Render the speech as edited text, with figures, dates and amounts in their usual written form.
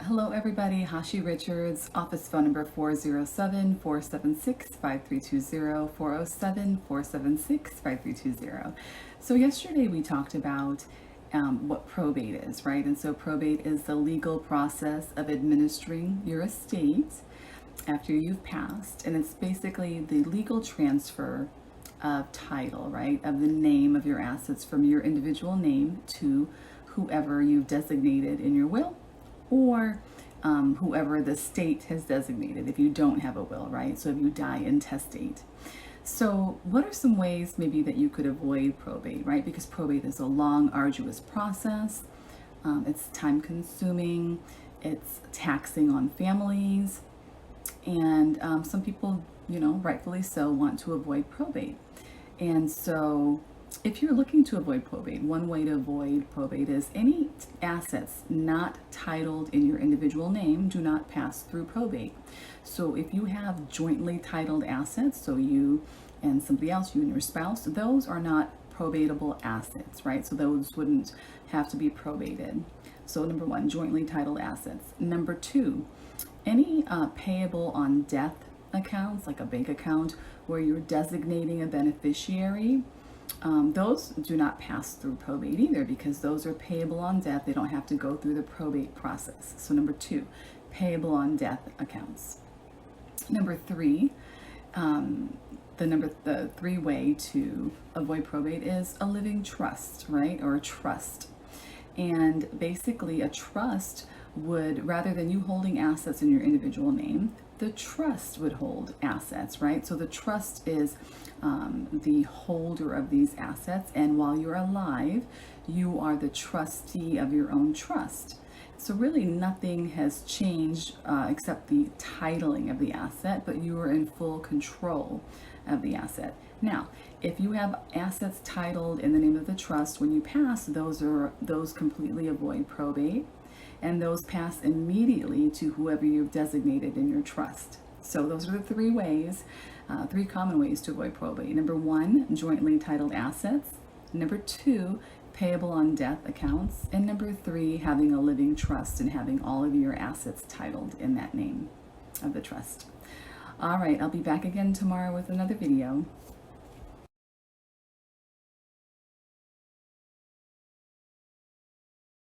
Hello everybody, Hashi Richards, office phone number 407-476-5320, 407-476-5320. So yesterday we talked about what probate is, right? And so probate is the legal process of administering your estate after you've passed, and it's basically the legal transfer of title, right, of the name of your assets from your individual name to whoever you've designated in your will, or whoever the state has designated if you don't have a will, right? So if you die intestate. So what are some ways maybe that you could avoid probate, right? Because probate is a long, arduous process. It's time consuming, it's taxing on families, and some people, rightfully so, want to avoid probate. And so if you're looking to avoid probate, one way to avoid probate is any assets not titled in your individual name do not pass through probate. So if you have jointly titled assets, so you and somebody else, you and your spouse, those are not probatable assets, right? So those wouldn't have to be probated. So number one, jointly titled assets. Number two, any payable on death accounts, like a bank account where you're designating a beneficiary, those do not pass through probate either, because those are payable on death. They don't have to go through the probate process. So number two, payable on death accounts. Number three, the three way to avoid probate is a living trust, right? Or a trust. And basically a trust would, rather than you holding assets in your individual name, the trust would hold assets, right? So the trust is the holder of these assets, and while you're alive, you are the trustee of your own trust. So really nothing has changed except the titling of the asset, but you are in full control of the asset. Now, if you have assets titled in the name of the trust when you pass, those completely avoid probate, and those pass immediately to whoever you've designated in your trust. So those are the three ways, three common ways to avoid probate. Number one, jointly titled assets. Number two, payable on death accounts. And number three, having a living trust and having all of your assets titled in that name of the trust. All right, I'll be back again tomorrow with another video.